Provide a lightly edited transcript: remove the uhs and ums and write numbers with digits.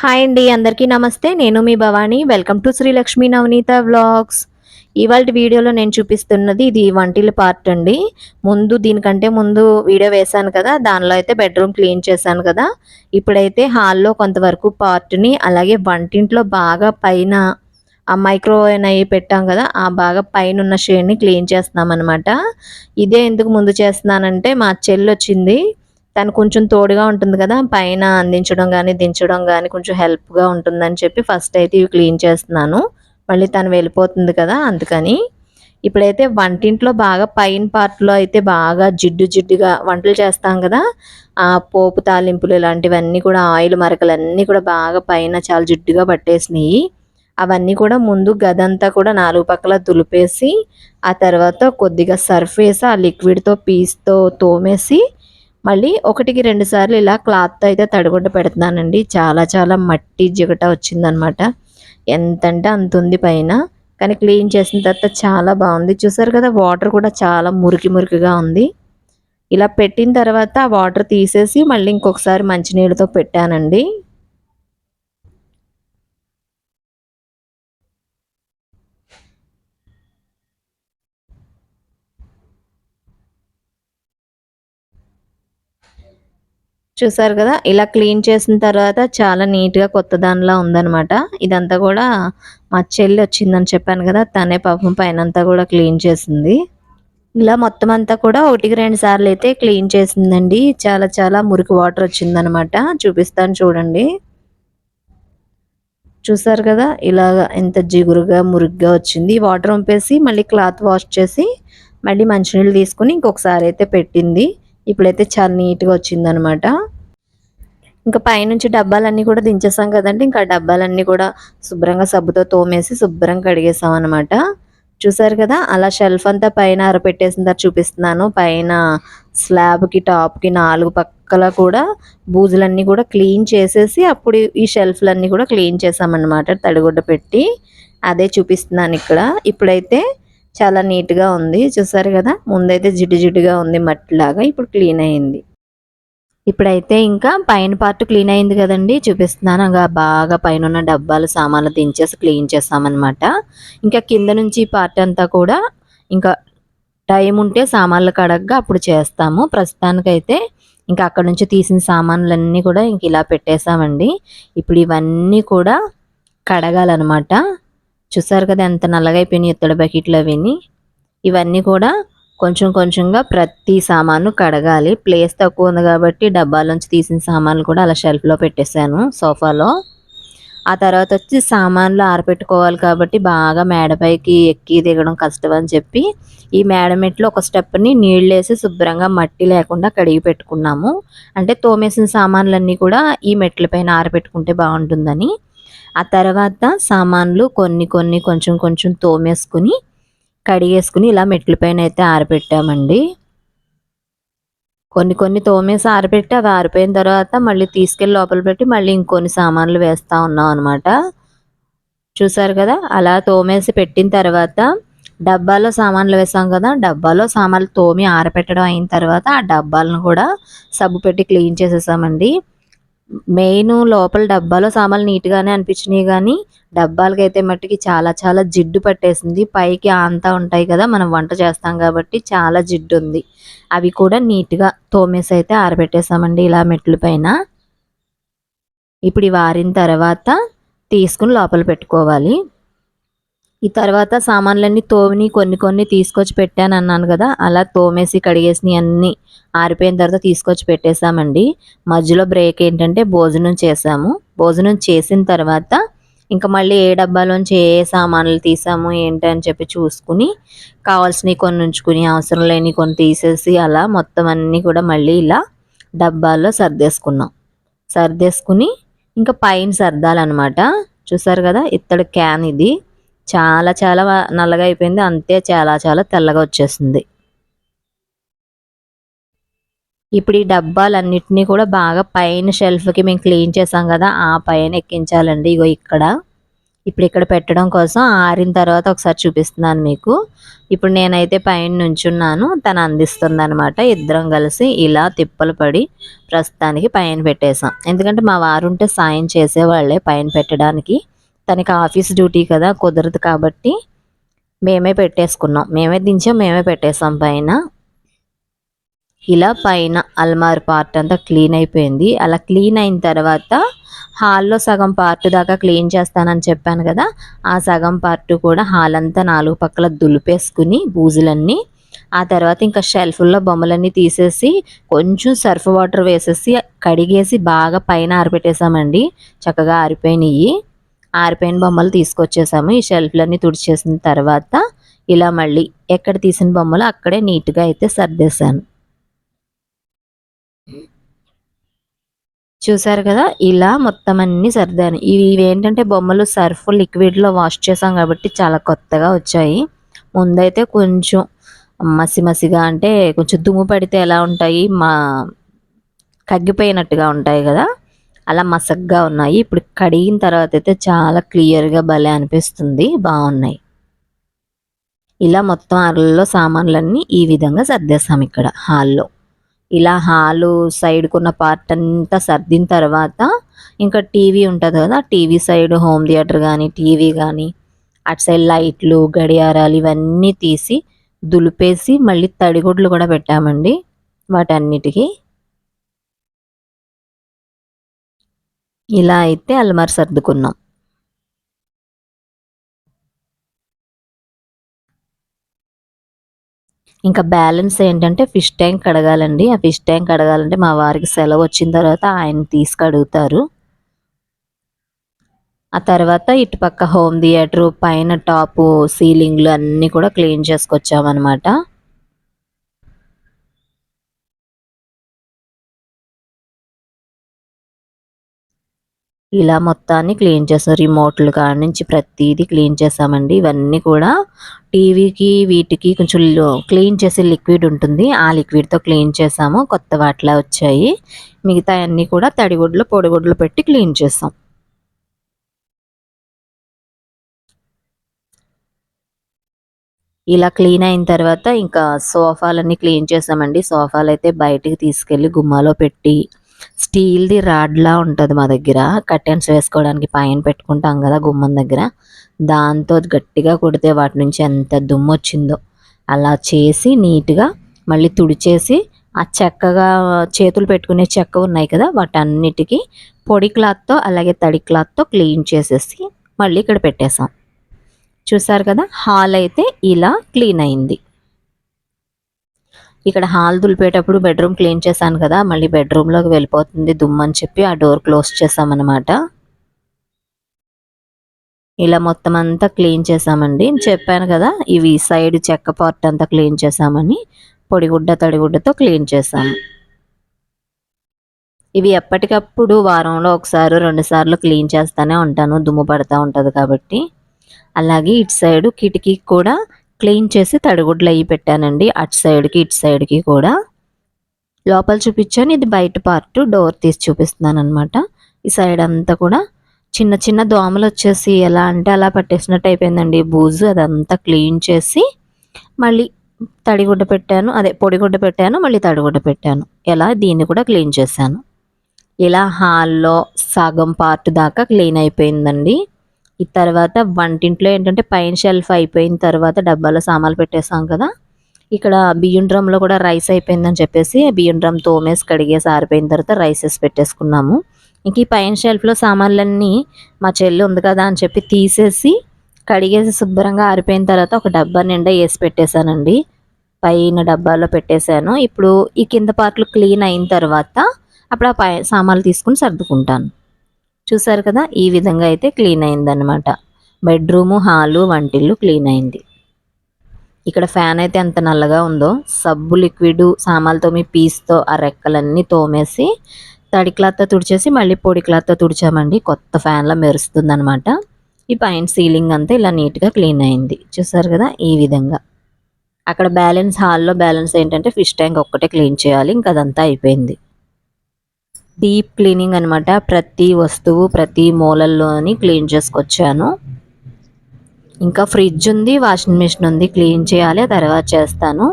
Hi అండి, అందరికీ నమస్తే. నేను మీ Bhavani. Welcome to Sri Lakshmi Navaneetha vlogs. ఇవాల్టి వీడియోలో నేను చూపిస్తున్నది ఇది వంటిల పార్ట్ అండి. దీనికంటే ముందు వీడియో వేశాను కదా, దానిలో అయితే బెడ్రూమ్ క్లీన్ చేశాను కదా. ఇప్పుడైతే హాల్లో కొంతవరకు పార్ట్ని, అలాగే వంటింట్లో బాగా పైన ఆ మైక్రోవేవ్ అయి పెట్టాం కదా, ఆ బాగా పైన ఉన్న షేడ్ని క్లీన్ చేస్తున్నాం అనమాట. ఇదే ఎందుకు ముందు చేస్తున్నానంటే, మా చెల్లి వచ్చింది. తను కొంచెం తోడుగా ఉంటుంది కదా, పైన అందించడం కానీ దించడం కానీ కొంచెం హెల్ప్గా ఉంటుందని చెప్పి ఫస్ట్ అయితే ఇవి క్లీన్ చేస్తున్నాను. మళ్ళీ తను వెళ్ళిపోతుంది కదా, అందుకని. ఇప్పుడైతే వంటింట్లో బాగా పైన పార్ట్లో అయితే బాగా జిడ్డు జిడ్డుగా వంటలు చేస్తాం కదా, ఆ పోపు తాలింపులు ఇలాంటివన్నీ కూడా ఆయిల్ మరకలన్నీ కూడా బాగా పైన చాలా జిడ్డుగా పట్టేసినాయి. అవన్నీ కూడా ముందు గదంతా కూడా నాలుగు పక్కల దులిపేసి, ఆ తర్వాత కొద్దిగా సర్ఫ్ వేసి ఆ లిక్విడ్తో పీస్తో తోమేసి మళ్ళీ ఒకటికి రెండు సార్లు ఇలా క్లాత్తో అయితే తడిగుడ్డ పెడుతున్నానండి. చాలా చాలా మట్టి జిగట వచ్చిందనమాట. ఎంతంటే అంత ఉంది పైన. కానీ క్లీన్ చేసిన తర్వాత చాలా బాగుంది. చూసారు కదా, వాటర్ కూడా చాలా మురికి మురికిగా ఉంది. ఇలా పెట్టిన తర్వాత ఆ వాటర్ తీసేసి మళ్ళీ ఇంకొకసారి మంచినీళ్ళతో పెట్టానండి. చూసారు కదా, ఇలా క్లీన్ చేసిన తర్వాత చాలా నీట్గా కొత్త దానిలా ఉందనమాట. ఇదంతా కూడా మా చెల్లి వచ్చిందని చెప్పాను కదా, తనే పాపం పైనంతా కూడా క్లీన్ చేసింది. ఇలా మొత్తం అంతా కూడా ఒకటికి రెండు సార్లు అయితే క్లీన్ చేసిందండి. చాలా చాలా మురికి వాటర్ వచ్చిందనమాట. చూపిస్తాను చూడండి. చూసారు కదా, ఇలాగా ఎంత జిగురుగా మురిగ్గా వచ్చింది. వాటర్ వంపేసి మళ్ళీ క్లాత్ వాష్ చేసి మళ్ళీ మంచినీళ్ళు తీసుకుని ఇంకొకసారి అయితే పెట్టింది. ఇప్పుడైతే చాలా నీట్గా వచ్చిందనమాట. ఇంకా పైనుంచి డబ్బాలన్నీ కూడా దించేసాం కదండి, ఇంకా డబ్బాలన్నీ కూడా శుభ్రంగా సబ్బుతో తోమేసి శుభ్రంగా కడిగేసాం అనమాట. చూసారు కదా, అలా షెల్ఫ్ అంతా పైన ఆరబెట్టేసిన తర్వాత చూపిస్తున్నాను. పైన స్లాబ్కి టాప్కి నాలుగు పక్కల కూడా బూజులన్నీ కూడా క్లీన్ చేసేసి అప్పుడు ఈ షెల్ఫ్లన్నీ కూడా క్లీన్ చేసామన్నమాట తడిగుడ్డ పెట్టి. అదే చూపిస్తున్నాను ఇక్కడ. ఇప్పుడైతే చాలా నీట్గా ఉంది. చూసారు కదా, ముందైతే జిడ్డు జిడ్డుగా ఉంది మట్టిలాగా, ఇప్పుడు క్లీన్ అయింది. ఇప్పుడైతే ఇంకా పైన పార్ట్ క్లీన్ అయింది కదండి, చూపిస్తున్నాను. ఇంకా బాగా పైన ఉన్న డబ్బాలు సామాన్లు దించేసి క్లీన్ చేస్తామన్నమాట. ఇంకా కింద నుంచి ఈ పార్ట్ అంతా కూడా ఇంకా టైం ఉంటే సామాన్లు కడగ్గా అప్పుడు చేస్తాము. ప్రస్తుతానికైతే ఇంకా అక్కడ నుంచి తీసిన సామాన్లన్నీ కూడా ఇంక ఇలా పెట్టేసామండి. ఇప్పుడు ఇవన్నీ కూడా కడగాలన్నమాట. చూసారు కదా ఎంత నల్లగా అయిపోయినాయి ఇత్తడి బకెట్లు అవిని. ఇవన్నీ కూడా కొంచెం కొంచెంగా ప్రతి సామాను కడగాలి. ప్లేస్ తక్కువ ఉంది కాబట్టి డబ్బాలోంచి తీసిన సామాన్లు కూడా అలా షెల్ఫ్లో పెట్టేశాను సోఫాలో. ఆ తర్వాత వచ్చి సామాన్లు ఆరబెట్టుకోవాలి కాబట్టి బాగా మేడపైకి ఎక్కి దిగడం కష్టం అని చెప్పి ఈ మేడ మెట్లు ఒక స్టెప్ని నీళ్ళేసి శుభ్రంగా మట్టి లేకుండా కడిగి పెట్టుకున్నాము. అంటే తోమేసిన సామాన్లన్నీ కూడా ఈ మెట్ల పైన ఆరబెట్టుకుంటే బాగుంటుందని. ఆ తర్వాత సామాన్లు కొన్ని కొన్ని కొంచెం కొంచెం తోమేసుకుని కడిగేసుకుని ఇలా మెట్ల పైన అయితే ఆరబెట్టామండి. కొన్ని కొన్ని తోమేసి ఆరబెట్టి అవి ఆరిపోయిన తర్వాత మళ్ళీ తీసుకెళ్ళి లోపల పెట్టి మళ్ళీ ఇంకొన్ని సామాన్లు వేస్తూ ఉన్నాం అనమాట. చూసారు కదా, అలా తోమేసి పెట్టిన తర్వాత డబ్బాలో సామాన్లు వేసాం కదా, డబ్బాలో సామాన్లు తోమి ఆరబెట్టడం అయిన తర్వాత ఆ డబ్బాలను కూడా సబ్బు పెట్టి క్లీన్ చేసేసామండి. మెయిన్ లోపల డబ్బాలో సామాన్లు నీట్గానే అనిపించినాయి కానీ డబ్బాలకైతే మట్టికి చాలా చాలా జిడ్డు పట్టేసింది. పైకి అంతా ఉంటాయి కదా, మనం వంట చేస్తాం కాబట్టి చాలా జిడ్డు ఉంది. అవి కూడా నీట్గా తోమేసి అయితే ఆరబెట్టేసామండి ఇలా మెట్ల పైన. ఇప్పుడు ఇవి ఆరిన తర్వాత తీసుకుని లోపల పెట్టుకోవాలి. ఈ తర్వాత సామాన్లన్నీ తోమిని కొన్ని కొన్ని తీసుకొచ్చి పెట్టాను అన్నాను కదా, అలా తోమేసి కడిగేసినవి అన్నీ ఆరిపోయిన తర్వాత తీసుకొచ్చి పెట్టేశామండి. మధ్యలో బ్రేక్ ఏంటంటే భోజనం చేసాము. భోజనం చేసిన తర్వాత ఇంకా మళ్ళీ ఏ డబ్బాలోంచి ఏ సామాన్లు తీసాము ఏంటి అని చెప్పి చూసుకుని కావాల్సినవి కొన్ని ఉంచుకుని అవసరం లేని కొన్ని తీసేసి అలా మొత్తం అన్నీ కూడా మళ్ళీ ఇలా డబ్బాల్లో సర్దేసుకుని ఇంకా పైన సర్దాలన్నమాట. చూసారు కదా, ఇత్తడి క్యాన్ ఇది చాలా చాలా నల్లగా అయిపోయింది. అంతే చాలా చాలా తెల్లగా వచ్చేసింది. ఇప్పుడు ఈ డబ్బాలన్నిటినీ కూడా బాగా పైన షెల్ఫ్కి మేము క్లీన్ చేసాం కదా, ఆ పైన ఎక్కించాలండి. ఇగో ఇక్కడ ఇప్పుడు ఇక్కడ పెట్టడం కోసం ఆరిన తర్వాత ఒకసారి చూపిస్తున్నాను మీకు. ఇప్పుడు నేనైతే పైన నుంచున్నాను, తను అందిస్తుందనమాట. ఇద్దరం కలిసి ఇలా తిప్పలు పడి ప్రస్తుతానికి పైన పెట్టేసాం. ఎందుకంటే మా వారు ఉంటే సాయం చేసేవాళ్ళే పైన పెట్టడానికి. తనకి ఆఫీస్ డ్యూటీ కదా, కుదరదు కాబట్టి మేమే పెట్టేసుకున్నాం. మేమే దించాం, మేమే పెట్టేసాం పైన. ఇలా పైన అల్మార్ పార్ట్ అంతా క్లీన్ అయిపోయింది. అలా క్లీన్ అయిన తర్వాత హాల్లో సగం పార్ట్ దాకా క్లీన్ చేస్తానని చెప్పాను కదా, ఆ సగం పార్ట్ కూడా హాల్ అంతా 4 పక్కల దులిపేసుకుని బూజులన్నీ, ఆ తర్వాత ఇంకా షెల్ఫ్ల్లో బొమ్మలన్నీ తీసేసి కొంచెం సర్ఫ్ వాటర్ వేసేసి కడిగేసి బాగా పైన ఆరిపెట్టేసామండి. చక్కగా ఆరిపోయినాయి. ఆరిపోయిన బొమ్మలు తీసుకొచ్చేసాము. ఈ షెల్ఫ్లన్నీ తుడిచేసిన తర్వాత ఇలా మళ్ళీ ఎక్కడ తీసిన బొమ్మలు అక్కడే నీట్గా అయితే సర్దేశాను. చూసారు కదా, ఇలా మొత్తం అన్ని సర్దాను. ఇవి ఏంటంటే బొమ్మలు సర్ఫ్ లిక్విడ్లో వాష్ చేసాం కాబట్టి చాలా కొత్తగా వచ్చాయి. ముందైతే కొంచెం మసి మసిగా, అంటే కొంచెం దుమ్ము పడితే ఎలా ఉంటాయి, కగ్గిపోయినట్టుగా ఉంటాయి కదా, అలా మసగ్గా ఉన్నాయి. ఇప్పుడు కడిగిన తర్వాత అయితే చాలా క్లియర్గా భలే అనిపిస్తుంది, బాగున్నాయి. ఇలా మొత్తం అరలలో సామాన్లన్నీ ఈ విధంగా సర్దేశాం ఇక్కడ హాల్లో. ఇలా హాలు సైడ్కున్న పార్ట్ అంతా సర్దిన తర్వాత ఇంకా టీవీ ఉంటుంది కదా, టీవీ సైడ్ హోమ్ థియేటర్ కానీ టీవీ కానీ అటు సైడ్ లైట్లు గడియారాలు ఇవన్నీ తీసి దులిపేసి మళ్ళీ తడిగుడ్లు కూడా పెట్టామండి వాటన్నిటికీ. ఇలా అయితే అల్మార్ సర్దుకున్నాం. ఇంకా బ్యాలెన్స్ ఏంటంటే ఫిష్ ట్యాంక్ కడగాలండి. ఆ ఫిష్ ట్యాంక్ కడగాలంటే మా వారికి సెలవు వచ్చిన తర్వాత ఆయన తీసుకడుగుతారు. ఆ తర్వాత ఇటుపక్క హోమ్ థియేటర్ పైన టాపు సీలింగ్లు అన్నీ కూడా క్లీన్ చేసుకొచ్చామన్నమాట. ఇలా మొత్తాన్ని క్లీన్ చేసాం. రిమోట్లు కాడ నుంచి ప్రతిదీ క్లీన్ చేసామండి. ఇవన్నీ కూడా టీవీకి వీటికి కొంచెం క్లీన్ చేసే లిక్విడ్ ఉంటుంది, ఆ లిక్విడ్తో క్లీన్ చేసాము. కొత్త వాటిలా వచ్చాయి. మిగతా అన్నీ కూడా తడిగుడ్లు పొడిగుడ్లు పెట్టి క్లీన్ చేసాం. ఇలా క్లీన్ అయిన తర్వాత ఇంకా సోఫాలన్నీ క్లీన్ చేసామండి. సోఫాలు అయితే బయటికి తీసుకెళ్ళి గుమ్మాలో పెట్టి, స్టీల్ది రాడ్లా ఉంటుంది మా దగ్గర, కర్టెన్స్ వేసుకోవడానికి పైన పెట్టుకుంటాం కదా గుమ్మం దగ్గర, దాంతో గట్టిగా కొడితే వాటి నుంచి ఎంత దుమ్ము వచ్చిందో అలా చేసి నీట్గా మళ్ళీ తుడిచేసి ఆ చెక్కగా చేతులు పెట్టుకునే చెక్క ఉన్నాయి కదా వాటన్నిటికీ పొడి క్లాత్తో అలాగే తడి క్లాత్తో క్లీన్ చేసేసి మళ్ళీ ఇక్కడ పెట్టేసాం. చూసారు కదా, హాల్ అయితే ఇలా క్లీన్ అయింది. ఇక్కడ హాల్ దులిపేటప్పుడు బెడ్రూమ్ క్లీన్ చేశాను కదా, మళ్ళీ బెడ్రూమ్లోకి వెళ్ళిపోతుంది దుమ్మని చెప్పి ఆ డోర్ క్లోజ్ చేసామన్నమాట. ఇలా మొత్తం అంతా క్లీన్ చేసామండి. చెప్పాను కదా, ఇవి సైడ్ చెక్క పార్ట్ అంతా క్లీన్ చేసామని, పొడిగుడ్డ తడిగుడ్డతో క్లీన్ చేసాము. ఇవి ఎప్పటికప్పుడు వారంలో ఒకసారి 2 సార్లు క్లీన్ చేస్తూనే ఉంటాను, దుమ్ము పడుతూ ఉంటుంది కాబట్టి. అలాగే ఇటు సైడు కిటికీకి కూడా క్లీన్ చేసి తడిగుడ్లు అవి పెట్టానండి, అటు సైడ్కి ఇటు సైడ్కి కూడా. లోపల చూపించాను, ఇది బయట పార్ట్ డోర్ తీసి చూపిస్తున్నాను అనమాట. ఈ సైడ్ అంతా కూడా చిన్న చిన్న దోమలు వచ్చేసి ఎలా అంటే అలా పట్టేసినట్టు అయిపోయిందండి బూజు. అదంతా క్లీన్ చేసి మళ్ళీ తడిగుడ్డ పెట్టాను, అదే పొడిగుడ్డ పెట్టాను, మళ్ళీ తడిగుడ్డ పెట్టాను. ఇలా దీన్ని కూడా క్లీన్ చేశాను. ఇలా హాల్లో సగం పార్ట్ దాకా క్లీన్ అయిపోయిందండి. ఈ తర్వాత వంటింట్లో ఏంటంటే పైన షెల్ఫ్ అయిపోయిన తర్వాత డబ్బాలో సామాన్లు పెట్టేసాం కదా, ఇక్కడ బియ్యం డ్రమ్లో కూడా రైస్ అయిపోయిందని చెప్పేసి బియ్యం డ్రమ్ తోమేసి కడిగేసి ఆరిపోయిన తర్వాత రైస్ వేసి పెట్టేసుకున్నాము. ఇంక ఈ పైన షెల్ఫ్లో సామాన్లన్నీ మా చెల్లి ఉంది కదా అని చెప్పి తీసేసి కడిగేసి శుభ్రంగా ఆరిపోయిన తర్వాత ఒక డబ్బా నిండా వేసి పెట్టేశానండి, పైన డబ్బాలో పెట్టేశాను. ఇప్పుడు ఈ కింద పార్ట్లు క్లీన్ అయిన తర్వాత అప్పుడు ఆ సామాన్లు తీసుకుని సర్దుకుంటాను. చూసారు కదా, ఈ విధంగా అయితే క్లీన్ అయిందనమాట. బెడ్రూము హాలు వంటిల్లు క్లీన్ అయింది. ఇక్కడ ఫ్యాన్ అయితే ఎంత నల్లగా ఉందో, సబ్బు లిక్విడ్ సామాన్లు తోమి పీస్తో ఆ రెక్కలన్నీ తోమేసి తడి క్లాత్తో తుడిచేసి మళ్ళీ పొడి క్లాత్తో తుడిచామండి. కొత్త ఫ్యాన్లో మెరుస్తుంది అనమాట. ఈ పైన సీలింగ్ అంతా ఇలా నీట్గా క్లీన్ అయింది. చూసారు కదా, ఈ విధంగా. అక్కడ బ్యాలెన్స్ హాల్లో బ్యాలెన్స్ ఏంటంటే ఫిష్ ట్యాంక్ ఒక్కటే క్లీన్ చేయాలి, ఇంకా అదంతా అయిపోయింది. డీప్ క్లీనింగ్ అనమాట. ప్రతి వస్తువు ప్రతి మూలల్లోని క్లీన్ చేసుకొచ్చాను. ఇంకా ఫ్రిడ్జ్ ఉంది, వాషింగ్ మిషన్ ఉంది, క్లీన్ చేయాలి, ఆ తర్వాత చేస్తాను.